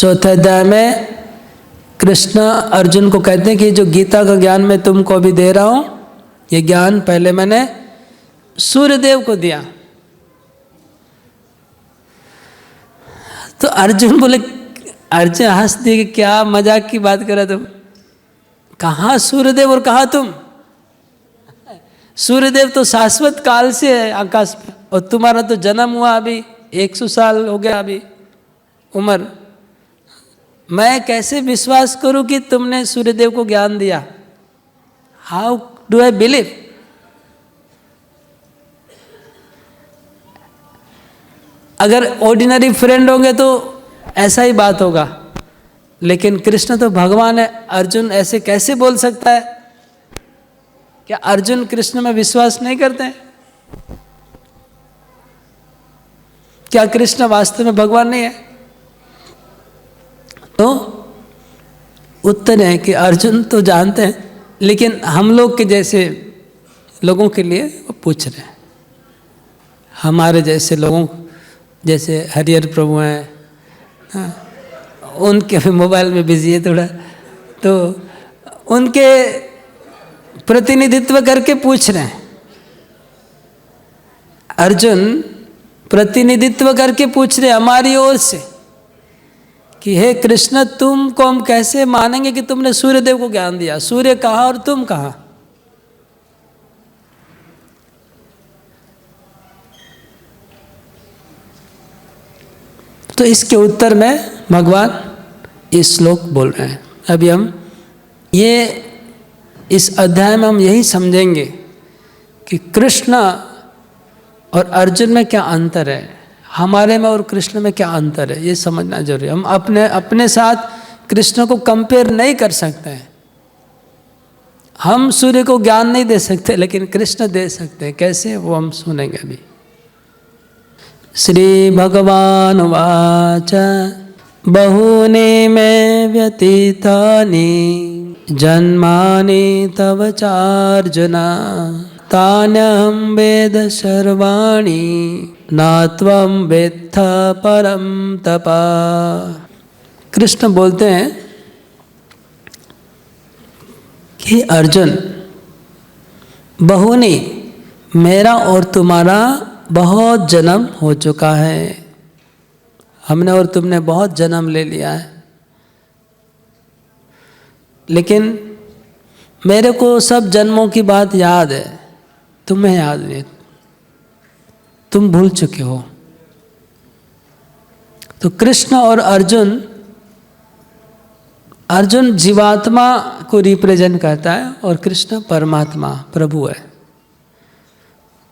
चौथे अध्याय में कृष्ण अर्जुन को कहते हैं कि जो गीता का ज्ञान मैं तुमको अभी दे रहा हूँ, ये ज्ञान पहले मैंने सूर्यदेव को दिया। तो अर्जुन बोले, अर्जुन हंस दिए कि क्या मजाक की बात कर रहे तुम, कहाँ सूर्यदेव और कहाँ तुम? सूर्यदेव तो शाश्वत काल से है आकाश में, और तुम्हारा तो जन्म हुआ अभी 100 साल हो गया अभी उम्र। मैं कैसे विश्वास करूं कि तुमने सूर्यदेव को ज्ञान दिया? How do I believe? अगर ऑर्डिनरी फ्रेंड होंगे तो ऐसा ही बात होगा, लेकिन कृष्ण तो भगवान है। अर्जुन ऐसे कैसे बोल सकता है? क्या अर्जुन कृष्ण में विश्वास नहीं करते हैं? क्या कृष्ण वास्तव में भगवान नहीं है? तो उत्तर है कि अर्जुन तो जानते हैं, लेकिन हम लोग के जैसे लोगों के लिए वो पूछ रहे हैं। हमारे जैसे लोगों, जैसे हरिहर प्रभु हैं, उनके भी मोबाइल में बिजी है थोड़ा, तो उनके प्रतिनिधित्व करके पूछ रहे हैं। अर्जुन प्रतिनिधित्व करके पूछ रहे हमारी ओर से कि हे कृष्ण, तुमको हम कैसे मानेंगे कि तुमने सूर्यदेव को ज्ञान दिया? सूर्य कहाँ और तुम कहाँ? तो इसके उत्तर में भगवान इस श्लोक बोल रहे हैं। अभी हम ये इस अध्याय में हम यही समझेंगे कि कृष्ण और अर्जुन में क्या अंतर है, हमारे में और कृष्ण में क्या अंतर है, ये समझना जरूरी है। हम अपने साथ कृष्ण को कंपेयर नहीं कर सकते हैं। हम सूर्य को ज्ञान नहीं दे सकते, लेकिन कृष्ण दे सकते हैं। कैसे, वो हम सुनेंगे अभी। श्री भगवान वाच बहूनि मे व्यतीतानि जन्मानि तव चार्जुन तान्यहं वेद सर्वाणि न त्वं वेत्थ परं तप। कृष्ण बोलते हैं कि अर्जुन, बहुनी, मेरा और तुम्हारा बहुत जन्म हो चुका है। हमने और तुमने बहुत जन्म ले लिया है, लेकिन मेरे को सब जन्मों की बात याद है, तुम्हें याद नहीं, तुम भूल चुके हो। तो कृष्ण और अर्जुन जीवात्मा को रिप्रेजेंट करता है और कृष्ण परमात्मा प्रभु है।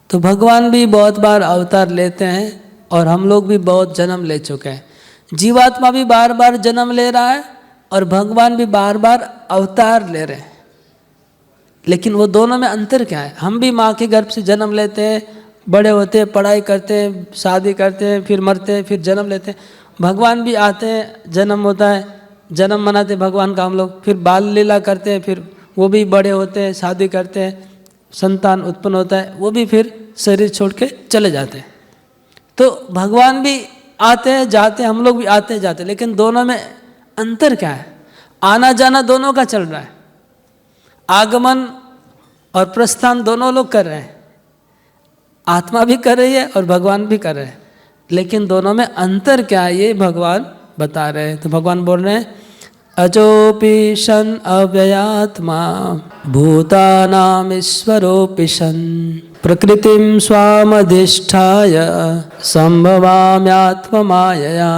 तो भगवान भी बहुत बार अवतार लेते हैं और हम लोग भी बहुत जन्म ले चुके हैं। जीवात्मा भी बार बार जन्म ले रहा है और भगवान भी बार बार अवतार ले रहे हैं। लेकिन वो दोनों में अंतर क्या है? हम भी माँ के गर्भ से जन्म लेते हैं, बड़े होते हैं, पढ़ाई करते हैं, शादी करते हैं, फिर मरते हैं, फिर जन्म लेते हैं। भगवान भी आते हैं, जन्म होता है, जन्म मनाते हैं भगवान का हम लोग, फिर बाल लीला करते हैं, फिर वो भी बड़े होते हैं, शादी करते हैं, संतान उत्पन्न होता है, वो भी फिर शरीर छोड़ के चले जाते हैं। तो भगवान भी आते हैं जाते हैं, हम लोग भी आते हैं जाते हैं, लेकिन दोनों में अंतर क्या है? आना जाना दोनों का चल रहा है, आगमन और प्रस्थान दोनों लोग कर रहे हैं, आत्मा भी कर रही है और भगवान भी कर रहे हैं। लेकिन दोनों में अंतर क्या है, ये भगवान बता रहे हैं। तो भगवान बोल रहे हैं, अजोपि शन अव्ययात्मा भूतानाम ईश्वरोपि शन प्रकृतिम स्वामधिष्ठाय संभवाम्यात्म मायया।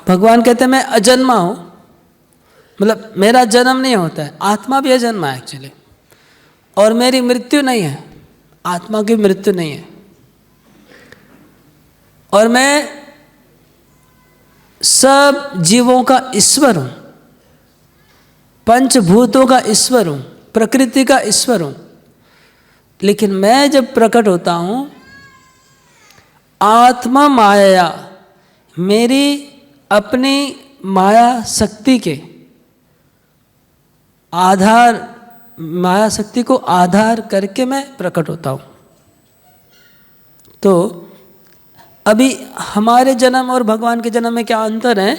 भगवान कहते हैं मैं अजन्मा हूँ, मतलब मेरा जन्म नहीं होता है। आत्मा भी अजन्मा है एक्चुअली, और मेरी मृत्यु नहीं है, आत्मा की मृत्यु नहीं है। और मैं सब जीवों का ईश्वर हूँ, पंचभूतों का ईश्वर हूँ, प्रकृति का ईश्वर हूँ। लेकिन मैं जब प्रकट होता हूँ, आत्मा माया, मेरी अपनी माया शक्ति के आधार, माया शक्ति को आधार करके मैं प्रकट होता हूँ। तो अभी हमारे जन्म और भगवान के जन्म में क्या अंतर है?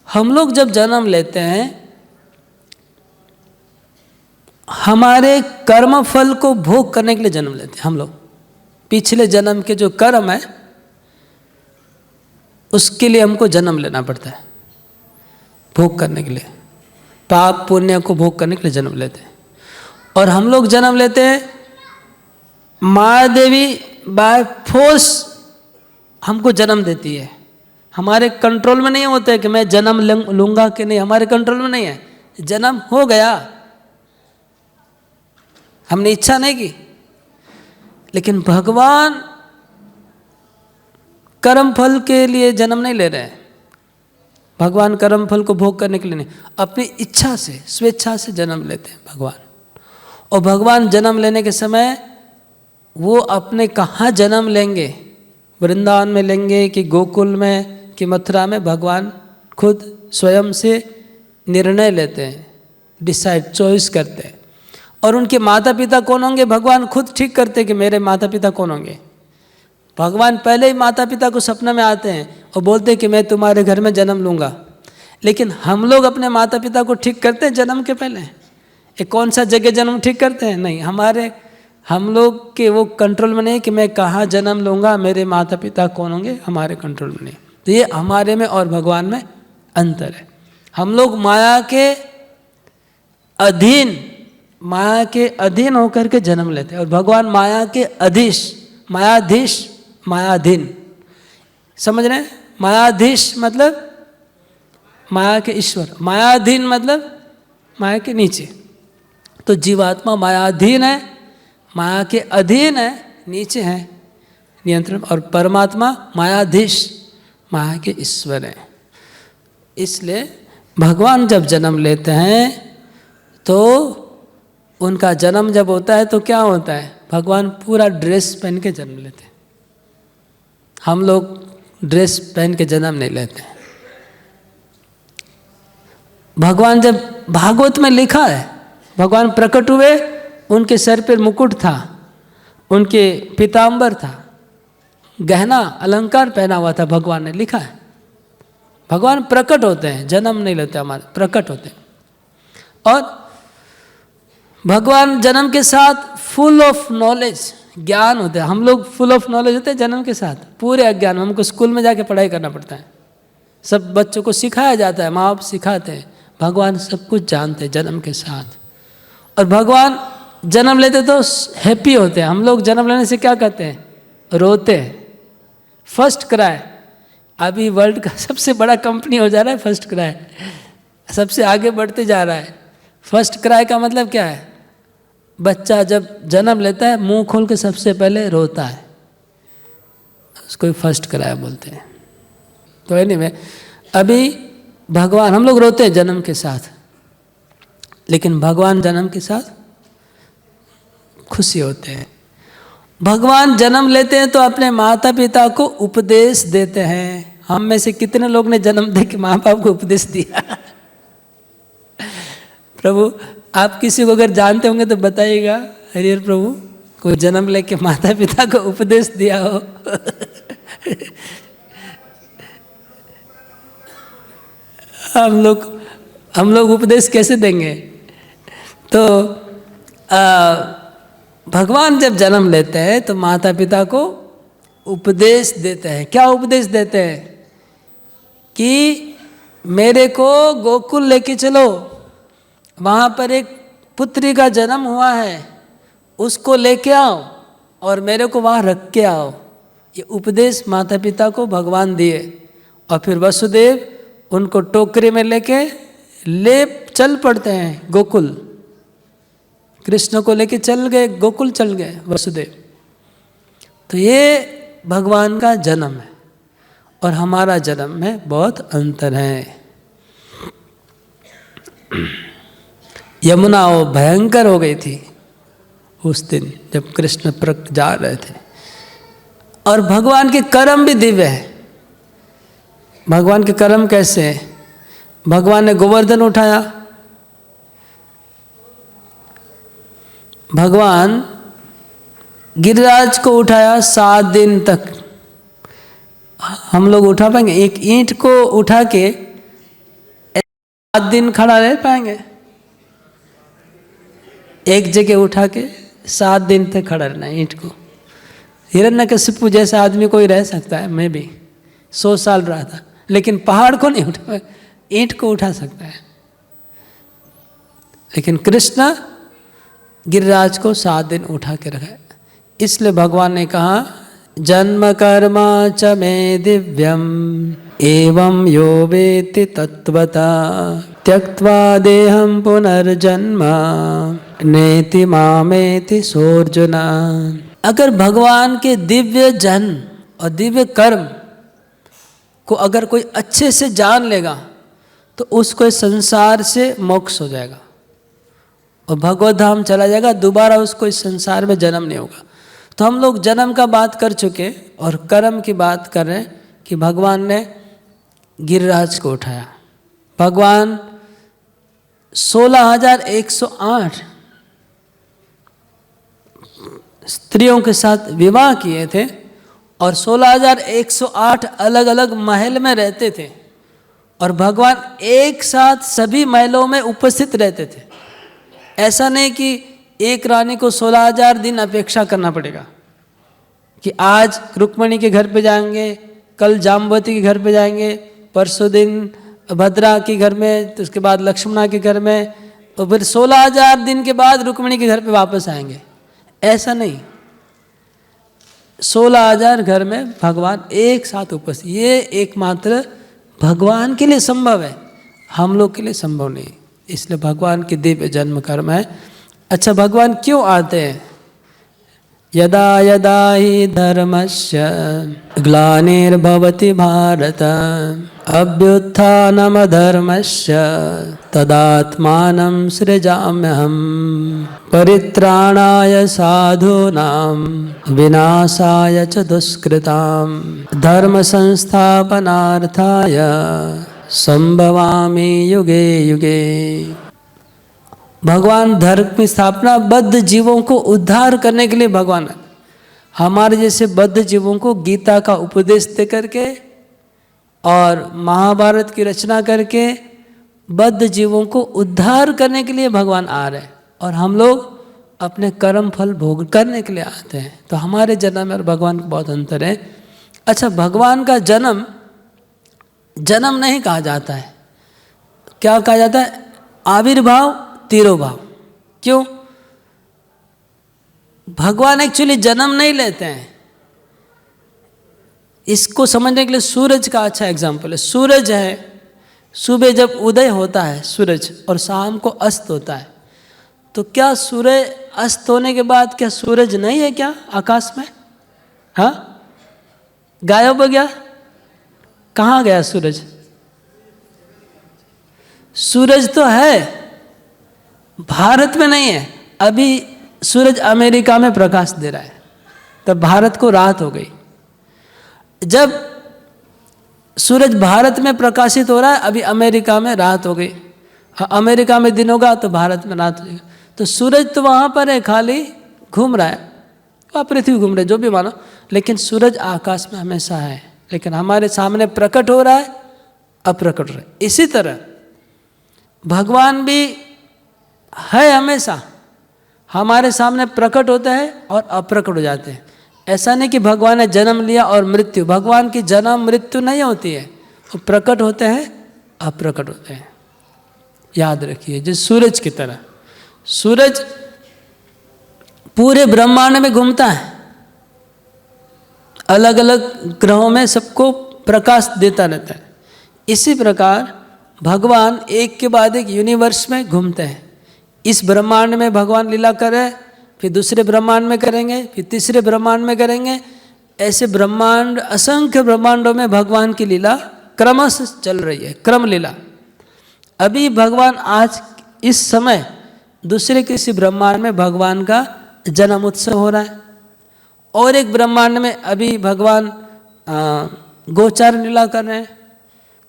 हम लोग जब जन्म लेते हैं, हमारे कर्म फल को भोग करने के लिए जन्म लेते हैं हम लोग। पिछले जन्म के जो कर्म है उसके लिए हमको जन्म लेना पड़ता है, भोग करने के लिए। पाप पुण्य को भोग करने के लिए जन्म लेते हैं। और हम लोग जन्म लेते हैं, माया देवी बाय फोर्स हमको जन्म देती है। हमारे कंट्रोल में नहीं होता है कि मैं जन्म लूँगा कि नहीं, हमारे कंट्रोल में नहीं है। जन्म हो गया, हमने इच्छा नहीं की। लेकिन भगवान कर्म फल के लिए जन्म नहीं ले रहे हैं। भगवान कर्म फल को भोग करने के लिए नहीं, अपनी इच्छा से, स्वेच्छा से जन्म लेते हैं भगवान। और भगवान जन्म लेने के समय वो अपने कहाँ जन्म लेंगे, वृंदावन में लेंगे कि गोकुल में कि मथुरा में, भगवान खुद स्वयं से निर्णय लेते हैं, डिसाइड, चॉइस करते हैं। और उनके माता पिता कौन होंगे, भगवान खुद ठीक करते हैं कि मेरे माता पिता कौन होंगे। भगवान पहले ही माता पिता को सपना में आते हैं और बोलते हैं कि मैं तुम्हारे घर में जन्म लूँगा। लेकिन हम लोग अपने माता पिता को ठीक करते हैं जन्म के पहले। एक कौन सा जगह जन्म ठीक करते हैं, नहीं। हम लोग के वो कंट्रोल में नहीं कि मैं कहाँ जन्म लूँगा, मेरे माता पिता कौन होंगे, हमारे कंट्रोल में नहीं। तो ये हमारे में और भगवान में अंतर है। हम लोग माया के अधीन होकर के जन्म लेते हैं, और भगवान माया के मायाधीन। समझ रहे हैं? मायाधीश मतलब माया के ईश्वर, मायाधीन मतलब माया के नीचे। तो जीवात्मा मायाधीन है, माया के अधीन है, नीचे है नियंत्रण। और परमात्मा मायाधीश, माया के ईश्वर है। इसलिए भगवान जब जन्म लेते हैं तो उनका जन्म जब होता है तो क्या होता है, भगवान पूरा ड्रेस पहन के जन्म लेते हैं। हम लोग ड्रेस पहन के जन्म नहीं लेते हैं। भगवान जब भागवत में लिखा है, भगवान प्रकट हुए, उनके सर पर मुकुट था, उनके पीताम्बर था, गहना अलंकार पहना हुआ था। भगवान ने लिखा है। भगवान प्रकट होते हैं, जन्म नहीं लेते, हमारे प्रकट होते हैं। और भगवान जन्म के साथ फुल ऑफ नॉलेज, ज्ञान होते हैं। हम लोग फुल ऑफ नॉलेज होते हैं जन्म के साथ, पूरे अज्ञान। हमको स्कूल में जाके पढ़ाई करना पड़ता है, सब बच्चों को सिखाया जाता है, माँ बाप सिखाते हैं। भगवान सब कुछ जानते हैं जन्म के साथ। और भगवान जन्म लेते तो हैप्पी होते हैं। हम लोग जन्म लेने से क्या कहते हैं, रोते हैं, फर्स्ट क्राई। अभी वर्ल्ड का सबसे बड़ा कंपनी हो जा रहा है फर्स्ट क्राई, सबसे आगे बढ़ते जा रहा है। फर्स्ट क्राई का मतलब क्या है, बच्चा जब जन्म लेता है मुंह खोल के सबसे पहले रोता है, उसको फर्स्ट क्राई बोलते हैं। तो एनीवे, अभी भगवान, हम लोग रोते हैं जन्म के साथ, लेकिन भगवान जन्म के साथ खुशी होते हैं। भगवान जन्म लेते हैं तो अपने माता पिता को उपदेश देते हैं। हम में से कितने लोग ने जन्म दे के माँ बाप को उपदेश दिया? प्रभु, आप किसी को अगर जानते होंगे तो बताइएगा। हरिहर प्रभु, कोई जन्म लेके माता पिता को उपदेश दिया हो? हम लोग उपदेश कैसे देंगे? तो भगवान जब जन्म लेते हैं तो माता पिता को उपदेश देते हैं। क्या उपदेश देते हैं? कि मेरे को गोकुल लेके चलो, वहाँ पर एक पुत्री का जन्म हुआ है, उसको लेके आओ और मेरे को वहाँ रख के आओ। ये उपदेश माता पिता को भगवान दिए। और फिर वसुदेव उनको टोकरी में लेके चल पड़ते हैं गोकुल। कृष्ण को लेके चल गए, गोकुल चल गए वसुदेव। तो ये भगवान का जन्म है और हमारा जन्म में बहुत अंतर है। यमुना वो भयंकर हो गई थी उस दिन जब कृष्ण प्रकट जा रहे थे। और भगवान के कर्म भी दिव्य है। भगवान के कर्म कैसे है? भगवान ने गोवर्धन उठाया, भगवान गिरिराज को उठाया 7 दिन तक। हम लोग उठा पाएंगे? एक ईंट को उठा के दिन खड़ा रह पाएंगे? एक जगह उठा के 7 दिन तक खड़ा रहना ईंट को। हिरण्यकशिपु जैसा आदमी कोई रह सकता है? मैं भी 100 साल रहा था, लेकिन पहाड़ को नहीं उठा, ईंट को उठा सकता है। लेकिन कृष्ण गिरिराज को 7 दिन उठा के रखा। इसलिए भगवान ने कहा जन्म कर्म च मे दिव्यम एवं यो वेत्ति तत्वता त्यक्त्वा देहं पुनर्जन्म नेति मामेति सोऽर्जुन। अगर भगवान के दिव्य जन्म और दिव्य कर्म को अगर कोई अच्छे से जान लेगा तो उसको इस संसार से मोक्ष हो जाएगा और भगवत धाम चला जाएगा, दोबारा उसको इस संसार में जन्म नहीं होगा। तो हम लोग जन्म का बात कर चुके और कर्म की बात कर रहे हैं कि भगवान ने गिरिराज को उठाया। भगवान 16,108 स्त्रियों के साथ विवाह किए थे और 16,108 अलग अलग महल में रहते थे और भगवान एक साथ सभी महलों में उपस्थित रहते थे। ऐसा नहीं कि एक रानी को 16,000 दिन अपेक्षा करना पड़ेगा कि आज रुक्मणी के घर पे जाएंगे, कल जाम्बवती के घर पे जाएंगे, परसों दिन भद्रा के घर में, तो उसके बाद लक्ष्मणा के घर में, और फिर 16,000 दिन के बाद रुक्मणी के घर पे वापस आएंगे। ऐसा नहीं, 16,000 घर में भगवान एक साथ उपस्थित। ये एकमात्र भगवान के लिए संभव है, हम लोग के लिए संभव नहीं। इसलिए भगवान के दिव्य जन्म कर्म है। अच्छा, भगवान क्यों आते हैं? यदा यदा हि धर्मस्य ग्लानिर्भवति भारत अभ्युत्थानमधर्मस्य तदात्मानं सृजाम्यहम् परित्राणाय साधूनां विनाशाय च दुष्कृतां धर्म संस्थापनार्थाय संभवामि युगे युगे। भगवान धर्म की स्थापना बद्ध जीवों को उद्धार करने के लिए भगवान है। हमारे जैसे बद्ध जीवों को गीता का उपदेश दे करके और महाभारत की रचना करके बद्ध जीवों को उद्धार करने के लिए भगवान आ रहे हैं और हम लोग अपने कर्म फल भोग करने के लिए आते हैं। तो हमारे जन्म और भगवान का बहुत अंतर है। अच्छा, भगवान का जन्म जन्म नहीं कहा जाता है, क्या कहा जाता है? आविर्भाव तिरोभाव। क्यों? भगवान एक्चुअली जन्म नहीं लेते हैं। इसको समझने के लिए सूरज का अच्छा एग्जाम्पल है। सूरज है, सुबह जब उदय होता है सूरज और शाम को अस्त होता है, तो क्या सूरज अस्त होने के बाद क्या सूरज नहीं है क्या आकाश में? हाँ, गायब हो गया? कहाँ गया सूरज? सूरज तो है, भारत में नहीं है। अभी सूरज अमेरिका में प्रकाश दे रहा है, तब भारत को रात हो गई। जब सूरज भारत में प्रकाशित हो रहा है, अभी अमेरिका में रात हो गई। अमेरिका में दिन होगा तो भारत में रात हो जाएगा। तो सूरज तो वहाँ पर है, खाली घूम रहा है, वहाँ पृथ्वी घूम रही है, जो भी मानो, लेकिन सूरज आकाश में हमेशा है। लेकिन हमारे सामने प्रकट हो रहा है, अप्रकट हो रहा है। इसी तरह भगवान भी है, हमेशा हमारे सामने प्रकट होते हैं और अप्रकट हो जाते हैं। ऐसा नहीं कि भगवान ने जन्म लिया और मृत्यु, भगवान की जन्म मृत्यु नहीं होती है, वो प्रकट होते हैं, अप्रकट होते हैं। याद रखिए, जिस सूरज की तरह सूरज पूरे ब्रह्मांड में घूमता है, अलग अलग ग्रहों में सबको प्रकाश देता रहता है। इसी प्रकार भगवान एक के बाद एक यूनिवर्स में घूमते हैं। इस ब्रह्मांड में भगवान लीला करें, फिर दूसरे ब्रह्मांड में करेंगे, फिर तीसरे ब्रह्मांड में करेंगे। ऐसे ब्रह्मांड, असंख्य ब्रह्मांडों में भगवान की लीला क्रमशः चल रही है, क्रम लीला। अभी भगवान आज इस समय दूसरे किसी ब्रह्मांड में भगवान का जन्म उत्सव हो रहा है, और एक ब्रह्मांड में अभी भगवान गोचार लीला कर रहे हैं।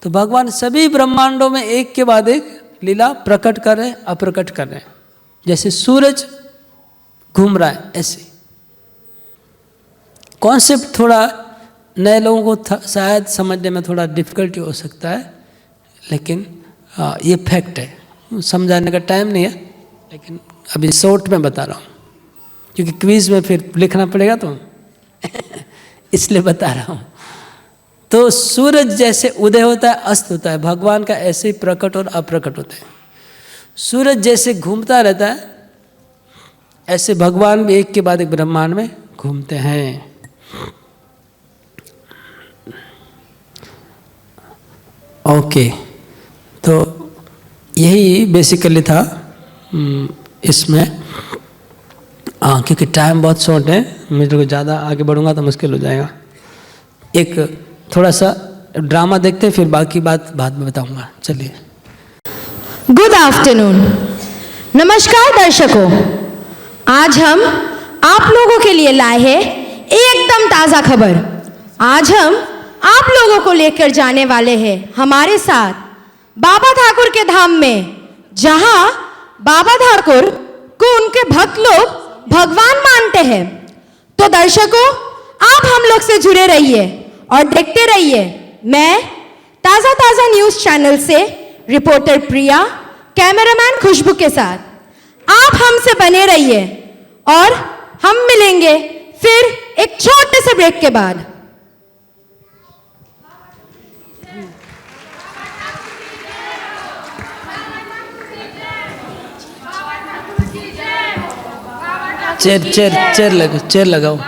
तो भगवान सभी ब्रह्मांडों में एक के बाद एक लीला प्रकट कर रहे हैं, अप्रकट कर रहे हैं। जैसे सूरज घूम रहा है, ऐसे कॉन्सेप्ट थोड़ा नए लोगों को शायद समझने में थोड़ा डिफिकल्टी हो सकता है, लेकिन ये फैक्ट है, समझाने का टाइम नहीं है, लेकिन अभी शॉर्ट में बता रहा हूँ, क्योंकि क्विज में फिर लिखना पड़ेगा तो इसलिए बता रहा हूँ। तो सूरज जैसे उदय होता है, अस्त होता है, भगवान का ऐसे ही प्रकट और अप्रकट होता है। सूरज जैसे घूमता रहता है, ऐसे भगवान भी एक के बाद एक ब्रह्मांड में घूमते हैं। ओके, तो यही बेसिकली था इसमें। क्योंकि टाइम बहुत शॉर्ट है, मेरे को ज़्यादा आगे बढ़ूंगा तो मुश्किल हो जाएगा। एक थोड़ा सा ड्रामा देखते हैं, फिर बाकी बात बाद में बताऊंगा। चलिए। गुड आफ्टरनून, नमस्कार दर्शकों। आज हम आप लोगों के लिए लाए हैं एकदम ताज़ा खबर। आज हम आप लोगों को लेकर जाने वाले हैं हमारे साथ बाबा ठाकुर के धाम में, जहां बाबा ठाकुर को उनके भक्त लोग भगवान मानते हैं। तो दर्शकों, आप हम लोग से जुड़े रहिए और देखते रहिए। मैं ताज़ा ताज़ा न्यूज़ चैनल से रिपोर्टर प्रिया, कैमरामैन खुशबू के साथ। आप हमसे बने रहिए और हम मिलेंगे फिर एक छोटे से ब्रेक के बाद। चेयर लगाओ,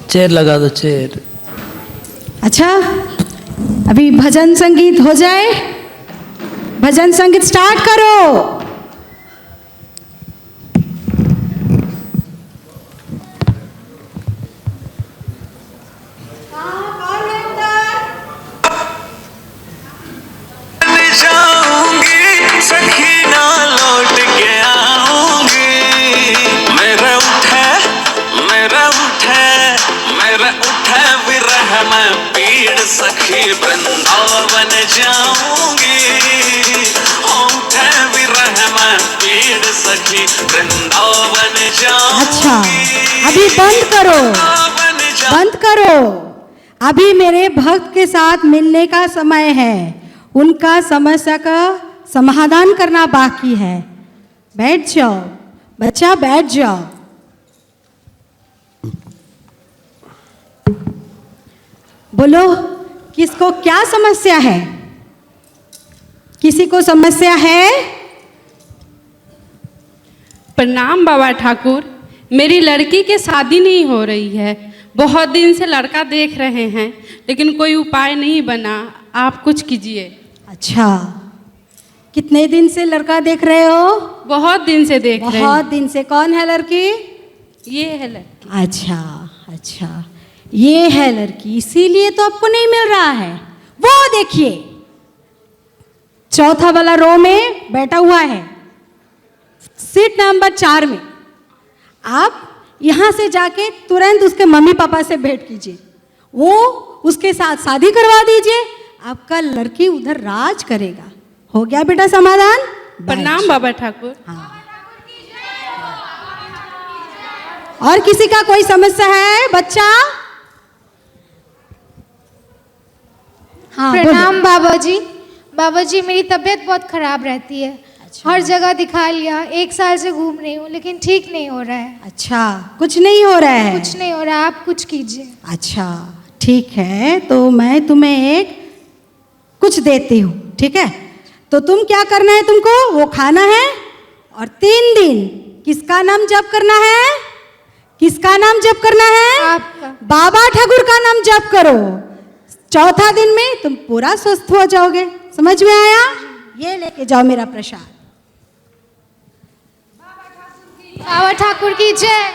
चेयर लगा दो, चेयर। अच्छा, अभी भजन संगीत हो जाए, भजन संगीत स्टार्ट करो। सखी वृंदावन जाऊंगी, उठे विरह में पीड़ सखी वृंदावन जाऊंगी। अच्छा, अभी बंद करो, बंद करो। अभी मेरे भक्त के साथ मिलने का समय है, उनका समस्या का समाधान करना बाकी है। बैठ जाओ बच्चा, बैठ जाओ। बोलो, किसको क्या समस्या है? किसी को समस्या है? प्रणाम बाबा ठाकुर, मेरी लड़की की शादी नहीं हो रही है। बहुत दिन से लड़का देख रहे हैं, लेकिन कोई उपाय नहीं बना। आप कुछ कीजिए। अच्छा, कितने दिन से लड़का देख रहे हो? बहुत दिन से देख रहे हैं। बहुत दिन से। कौन है लड़की? ये है लड़की। अच्छा अच्छा, ये है लड़की, इसीलिए तो आपको नहीं मिल रहा है। वो देखिए, चौथा वाला रो में बैठा हुआ है, सीट नंबर 4 में। आप यहाँ से जाके तुरंत उसके मम्मी पापा से भेंट कीजिए, वो उसके साथ शादी करवा दीजिए। आपका लड़की उधर राज करेगा। हो गया बेटा समाधान? प्रणाम बाबा ठाकुर। हाँ। और किसी का कोई समस्या है बच्चा? हाँ, प्रणाम बाबा जी। बाबा जी, मेरी तबीयत बहुत खराब रहती है। अच्छा। हर जगह दिखा लिया, 1 साल से घूम रही हूँ, लेकिन ठीक नहीं हो रहा है। अच्छा, कुछ नहीं हो रहा है? कुछ नहीं हो रहा है, आप कुछ कीजिए। अच्छा ठीक है, तो मैं तुम्हें कुछ देती हूँ, ठीक है? तो तुम क्या करना है, तुमको वो खाना है और 3 दिन किसका नाम जप करना है? किसका नाम जप करना है? आपका। बाबा ठाकुर का नाम जप करो। चौथा दिन में तुम पूरा स्वस्थ हो जाओगे। समझ में आया? ये लेके जाओ मेरा प्रसाद। बाबा ठाकुर की जय।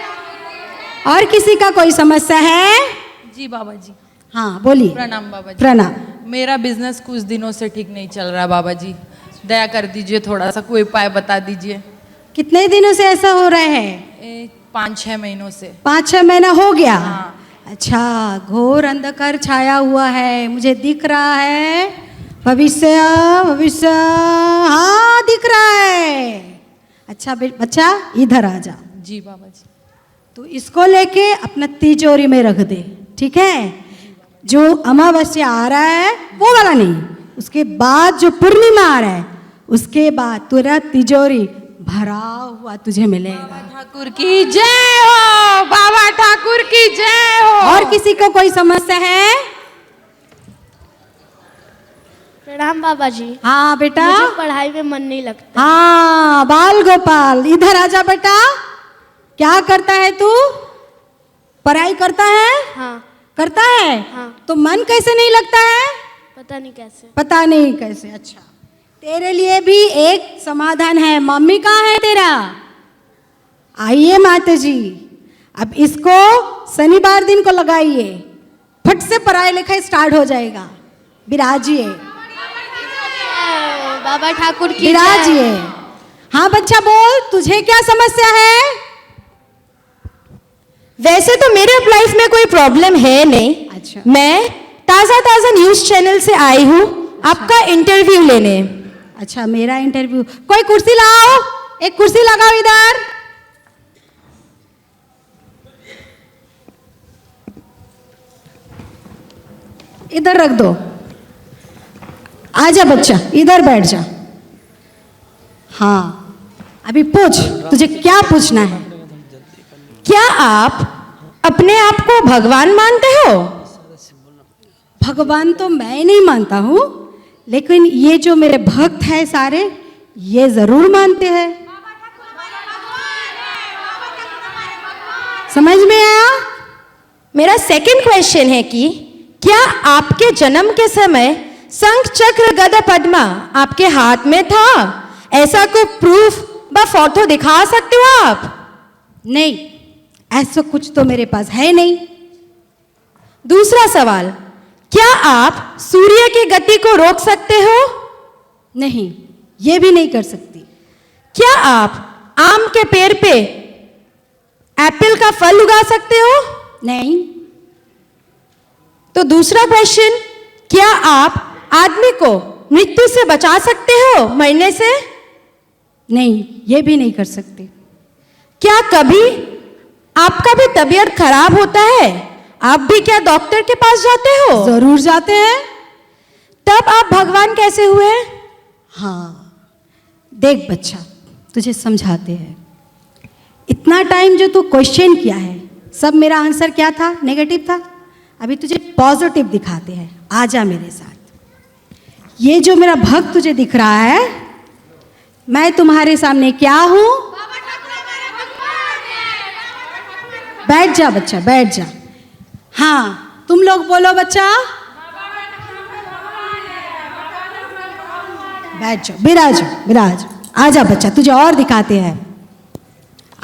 और किसी का कोई समस्या है? जी बाबा जी। हाँ बोलिए। प्रणाम बाबा जी। प्रणाम। मेरा बिजनेस कुछ दिनों से ठीक नहीं चल रहा है बाबा जी, दया कर दीजिए, थोड़ा सा कोई उपाय बता दीजिए। कितने दिनों से ऐसा हो रहा है? 5-6 महीनों से। 5-6 महीना हो गया? हाँ। अच्छा, घोर अंधकार छाया हुआ है, मुझे दिख रहा है। भविष्य भविष्य, हाँ दिख रहा है। अच्छा बच्चा, इधर आ जा। जी बाबा जी। तो इसको लेके अपना तिजोरी में रख दे, ठीक है? जो अमावस्या आ रहा है वो वाला नहीं, उसके बाद जो पूर्णिमा आ रहा है, उसके बाद तेरा तिजोरी भरा हुआ तुझे मिलेगा। ठाकुर की जय हो, बाबा ठाकुर की जय हो। और किसी को कोई समस्या है? प्रणाम बाबा जी। हाँ बेटा। मुझे पढ़ाई में मन नहीं लगता। हाँ बाल गोपाल, इधर आजा बेटा। क्या करता है तू? पढ़ाई करता है? हाँ। करता है? हाँ। तो मन कैसे नहीं लगता है? पता नहीं कैसे। पता नहीं कैसे। अच्छा, तेरे लिए भी एक समाधान है। मम्मी कहाँ है तेरा? आइए माता जी, अब इसको शनिवार दिन को लगाइए, फट से पढ़ाई लिखाई स्टार्ट हो जाएगा। विराजिए बाबा ठाकुर की विराजिए। हाँ बच्चा बोल, तुझे क्या समस्या है? वैसे तो मेरे लाइफ में कोई प्रॉब्लम है नहीं। अच्छा। मैं ताज़ा ताज़ा न्यूज़ चैनल से आई हूँ आपका इंटरव्यू लेने। अच्छा, मेरा इंटरव्यू। कोई कुर्सी लाओ, एक कुर्सी लगाओ इधर। इधर रख दो। आजा बच्चा, इधर बैठ जा। हाँ, अभी पूछ, तुझे क्या पूछना है? क्या आप अपने आप को भगवान मानते हो? भगवान तो मैं नहीं मानता हूँ, लेकिन ये जो मेरे भक्त हैं सारे, ये जरूर मानते हैं। समझ में आया? मेरा सेकंड क्वेश्चन है कि क्या आपके जन्म के समय शंख चक्र गदा पद्मा आपके हाथ में था? ऐसा कोई प्रूफ व फोटो दिखा सकते हो आप? नहीं, ऐसा कुछ तो मेरे पास है नहीं। दूसरा सवाल, क्या आप सूर्य की गति को रोक सकते हो? नहीं, ये भी नहीं कर सकती। क्या आप आम के पेड़ पे एप्पल का फल उगा सकते हो? नहीं। तो दूसरा क्वेश्चन, क्या आप आदमी को मृत्यु से बचा सकते हो मरने से? नहीं, ये भी नहीं कर सकती। क्या कभी आपका भी तबीयत खराब होता है? आप भी क्या डॉक्टर के पास जाते हो? जरूर जाते हैं। तब आप भगवान कैसे हुए? हाँ, देख बच्चा, तुझे समझाते हैं। इतना टाइम जो तू क्वेश्चन किया है, सब मेरा आंसर क्या था? नेगेटिव था। अभी तुझे पॉजिटिव दिखाते हैं। आजा मेरे साथ। ये जो मेरा भक्त तुझे दिख रहा है, मैं तुम्हारे सामने क्या हूं? बैठ जा बच्चा, बैठ जा। हाँ, तुम लोग बोलो बच्चा। बैठ जाओ, विराज विराज। आजा बच्चा, तुझे और दिखाते हैं।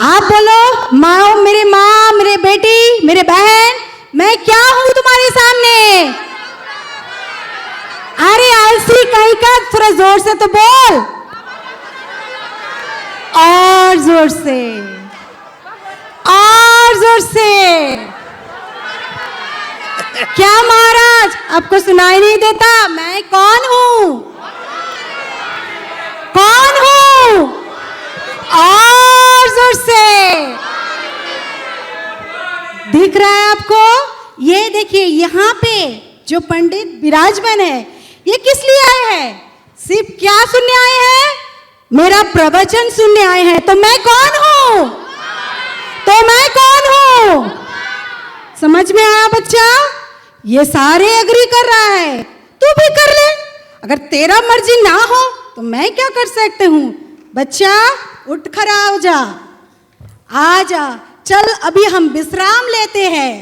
आप बोलो, माँ, मेरे माँ, मेरे बेटी, मेरे बहन, मैं क्या हूं तुम्हारे सामने? अरे आलसी कहीं का, थोड़ा जोर से तो बोल। और जोर से, और जोर से। क्या महाराज, आपको सुनाई नहीं देता? मैं कौन हूं? कौन हूं? और जोर से। दिख रहा है आपको? ये देखिए, यहाँ पे जो पंडित विराजमान है, ये किस लिए आए हैं? सिर्फ क्या सुनने आए हैं? मेरा प्रवचन सुनने आए हैं। तो मैं कौन हूं? तो मैं कौन हूं? समझ में आया बच्चा? ये सारे एग्री कर रहा है, तू भी कर ले। अगर तेरा मर्जी ना हो तो मैं क्या कर सकते हूं? बच्चा उठ खड़ा हो जा, आ जा। चल अभी हम विश्राम लेते हैं।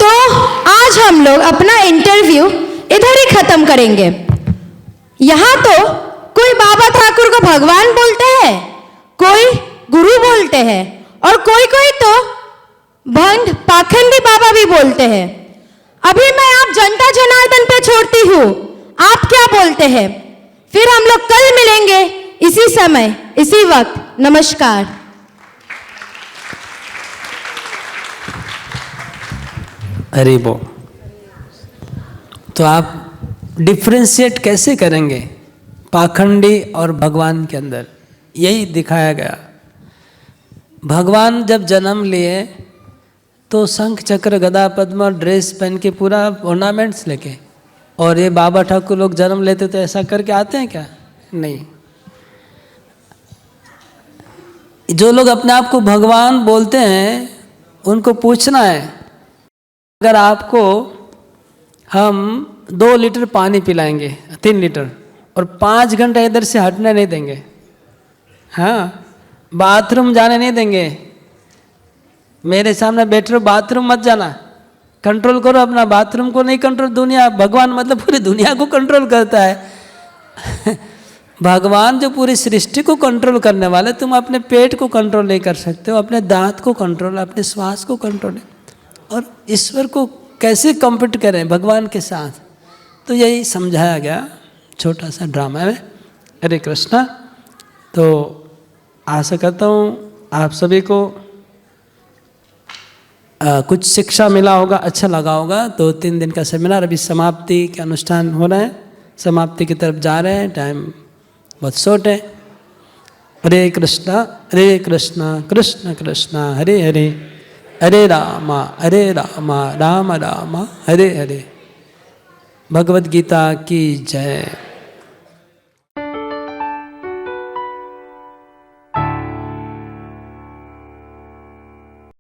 तो आज हम लोग अपना इंटरव्यू इधर ही खत्म करेंगे। यहाँ तो कोई बाबा ठाकुर को भगवान बोलते हैं, कोई गुरु बोलते हैं, और कोई कोई तो भंड पाखंडी बाबा भी बोलते हैं। अभी मैं आप जनता जनार्दन पे छोड़ती हूँ, आप क्या बोलते हैं? फिर हम लोग कल मिलेंगे इसी समय इसी वक्त। नमस्कार। हरि बोल। तो आप डिफ्रेंशिएट कैसे करेंगे पाखंडी और भगवान के अंदर? यही दिखाया गया। भगवान जब जन्म लिए तो शंख चक्र गदा पद्म ड्रेस पहन के पूरा ऑर्नामेंट्स लेके, और ये बाबा ठाकुर लोग जन्म लेते तो ऐसा करके आते हैं क्या? नहीं। जो लोग अपने आप को भगवान बोलते हैं उनको पूछना है, अगर आपको हम 2 लीटर पानी पिलाएंगे, 3 लीटर, और 5 घंटे इधर से हटने नहीं देंगे, हाँ, बाथरूम जाने नहीं देंगे, मेरे सामने बैठ रहे हो बाथरूम मत जाना, कंट्रोल करो अपना बाथरूम को, नहीं कंट्रोल दुनिया, भगवान मतलब पूरी दुनिया को कंट्रोल करता है। भगवान जो पूरी सृष्टि को कंट्रोल करने वाले, तुम अपने पेट को कंट्रोल नहीं कर सकते हो, अपने दांत को कंट्रोल, अपने श्वास को कंट्रोल, और ईश्वर को कैसे कम्पीट करें भगवान के साथ। तो यही समझाया गया छोटा सा ड्रामा में। हरे कृष्णा। तो आशा करता हूँ आप सभी को कुछ शिक्षा मिला होगा, अच्छा लगा होगा। 2-3 दिन का सेमिनार, अभी समाप्ति के अनुष्ठान हो रहे हैं, समाप्ति की तरफ जा रहे हैं, टाइम बहुत शॉर्ट है। हरे कृष्णा कृष्ण कृष्ण हरे हरे, हरे राम राम राम हरे हरे। भगवद गीता की जय।